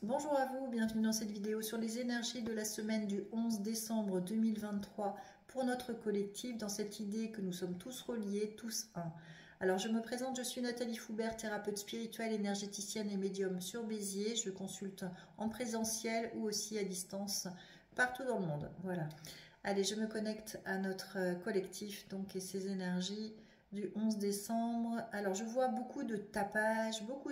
Bonjour à vous, bienvenue dans cette vidéo sur les énergies de la semaine du 11 décembre 2023 pour notre collectif, dans cette idée que nous sommes tous reliés, tous un. Alors je me présente, je suis Nathalie Foubert, thérapeute spirituelle, énergéticienne et médium sur Béziers. Je consulte en présentiel ou aussi à distance partout dans le monde. Voilà. Allez, je me connecte à notre collectif donc et ses énergies du 11 décembre. Alors je vois beaucoup de tapage, beaucoup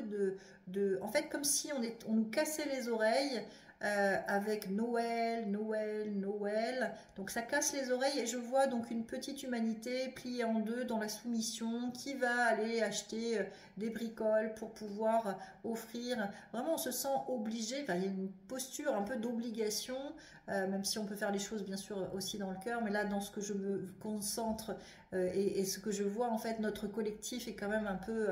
en fait comme si on nous cassait les oreilles avec Noël, Noël, Noël. Donc ça casse les oreilles et je vois donc une petite humanité pliée en deux dans la soumission qui va aller acheter des bricoles pour pouvoir offrir. Vraiment on se sent obligé, enfin il y a une posture un peu d'obligation, même si on peut faire les choses bien sûr aussi dans le cœur, mais là dans ce que je me concentre et ce que je vois en fait, notre collectif est quand même un peu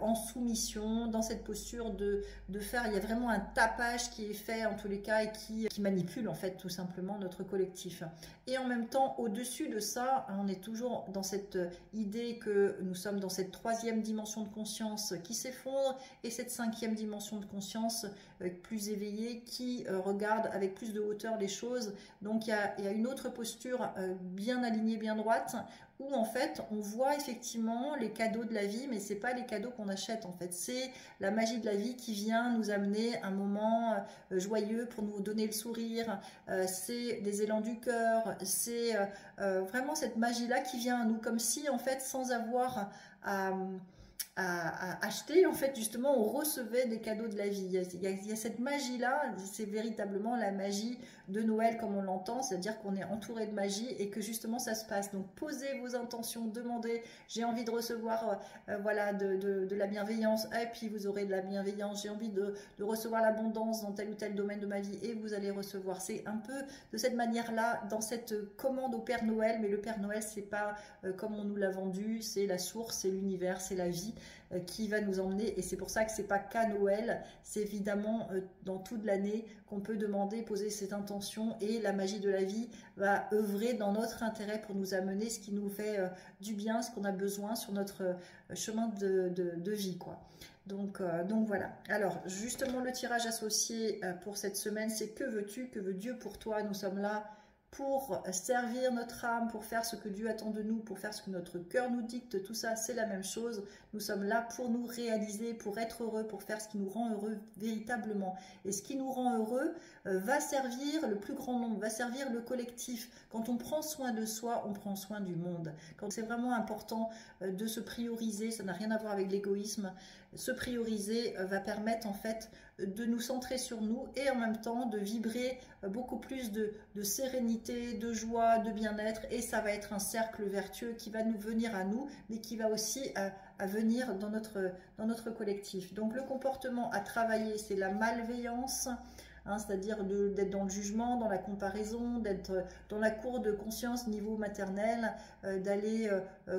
en soumission, dans cette posture de faire, il y a vraiment un tapage qui est fait en tous les cas et qui manipule en fait tout simplement notre collectif. Et en même temps, au-dessus de ça, on est toujours dans cette idée que nous sommes dans cette troisième dimension de conscience qui s'effondre et cette cinquième dimension de conscience plus éveillée qui regarde avec plus de hauteur les choses. Donc il y a une autre posture bien alignée, bien droite, où en fait on voit effectivement les cadeaux de la vie, mais c'est pas les cadeaux qu'on achète en fait, c'est la magie de la vie qui vient nous amener un moment joyeux pour nous donner le sourire, c'est des élans du cœur, c'est vraiment cette magie là qui vient à nous comme si en fait sans avoir à acheter, en fait justement on recevait des cadeaux de la vie. Il y a cette magie là, c'est véritablement la magie de Noël comme on l'entend, c'est à dire qu'on est entouré de magie et que justement ça se passe. Donc posez vos intentions, demandez, j'ai envie de recevoir voilà de la bienveillance, et puis vous aurez de la bienveillance. J'ai envie de recevoir l'abondance dans tel ou tel domaine de ma vie et vous allez recevoir. C'est un peu de cette manière là, dans cette commande au Père Noël, mais le Père Noël c'est pas comme on nous l'a vendu, c'est la source, c'est l'univers, c'est la vie qui va nous emmener, et c'est pour ça que c'est pas qu'à Noël, c'est évidemment dans toute l'année qu'on peut demander, poser cette intention, et la magie de la vie va œuvrer dans notre intérêt pour nous amener ce qui nous fait du bien, ce qu'on a besoin sur notre chemin de vie quoi. Donc voilà. Alors justement le tirage associé pour cette semaine, c'est que veux-tu, que veut Dieu pour toi. Nous sommes là pour servir notre âme, pour faire ce que Dieu attend de nous, pour faire ce que notre cœur nous dicte, tout ça c'est la même chose. Nous sommes là pour nous réaliser, pour être heureux, pour faire ce qui nous rend heureux véritablement. Et ce qui nous rend heureux va servir le plus grand nombre, va servir le collectif. Quand on prend soin de soi, on prend soin du monde. Quand c'est vraiment important de se prioriser, ça n'a rien à voir avec l'égoïsme, se prioriser va permettre en fait de nous centrer sur nous et en même temps de vibrer beaucoup plus de sérénité, de joie, de bien-être, et ça va être un cercle vertueux qui va nous venir à nous, mais qui va aussi à venir dans notre collectif. Donc le comportement à travailler, c'est la malveillance, hein, c'est-à-dire d'être dans le jugement, dans la comparaison, d'être dans la cour de conscience niveau maternel, d'aller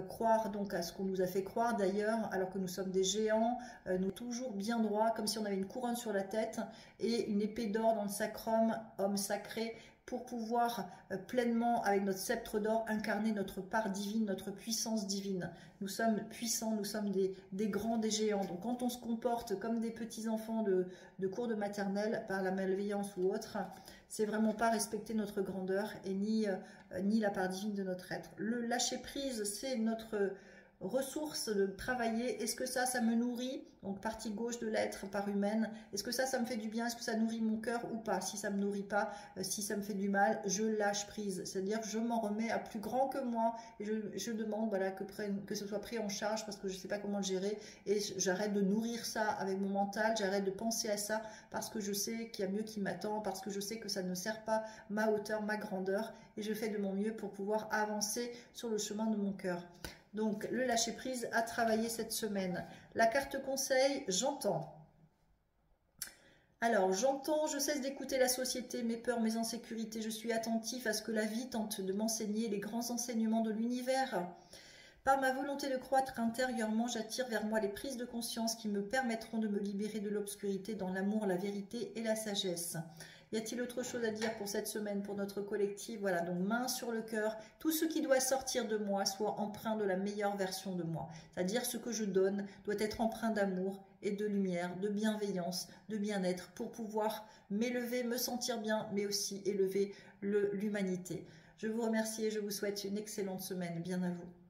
croire donc à ce qu'on nous a fait croire d'ailleurs, alors que nous sommes des géants, nous toujours bien droits, comme si on avait une couronne sur la tête et une épée d'or dans le sacrum, homme sacré, pour pouvoir pleinement, avec notre sceptre d'or, incarner notre part divine, notre puissance divine. Nous sommes puissants, nous sommes des grands, des géants. Donc quand on se comporte comme des petits enfants de cours de maternelle, par la malveillance ou autre, c'est vraiment pas respecter notre grandeur et ni la part divine de notre être. Le lâcher prise, c'est notre ressources de travailler. Est-ce que ça me nourrit? Donc partie gauche de l'être, part humaine. Est-ce que ça me fait du bien? Est-ce que ça nourrit mon cœur ou pas? Si ça me nourrit pas, si ça me fait du mal, je lâche prise. C'est-à-dire que je m'en remets à plus grand que moi et je demande voilà, que ce soit pris en charge parce que je sais pas comment le gérer, et j'arrête de nourrir ça avec mon mental, j'arrête de penser à ça parce que je sais qu'il y a mieux qui m'attend, parce que je sais que ça ne sert pas ma hauteur, ma grandeur, et je fais de mon mieux pour pouvoir avancer sur le chemin de mon cœur. Donc, le lâcher-prise à travailler cette semaine. La carte conseil, j'entends. Alors, j'entends, je cesse d'écouter la société, mes peurs, mes insécurités. Je suis attentif à ce que la vie tente de m'enseigner, les grands enseignements de l'univers. Par ma volonté de croître intérieurement, j'attire vers moi les prises de conscience qui me permettront de me libérer de l'obscurité dans l'amour, la vérité et la sagesse. Y a-t-il autre chose à dire pour cette semaine, pour notre collectif? Voilà, donc main sur le cœur, tout ce qui doit sortir de moi soit empreint de la meilleure version de moi. C'est-à-dire ce que je donne doit être empreint d'amour et de lumière, de bienveillance, de bien-être pour pouvoir m'élever, me sentir bien, mais aussi élever l'humanité. Je vous remercie et je vous souhaite une excellente semaine. Bien à vous.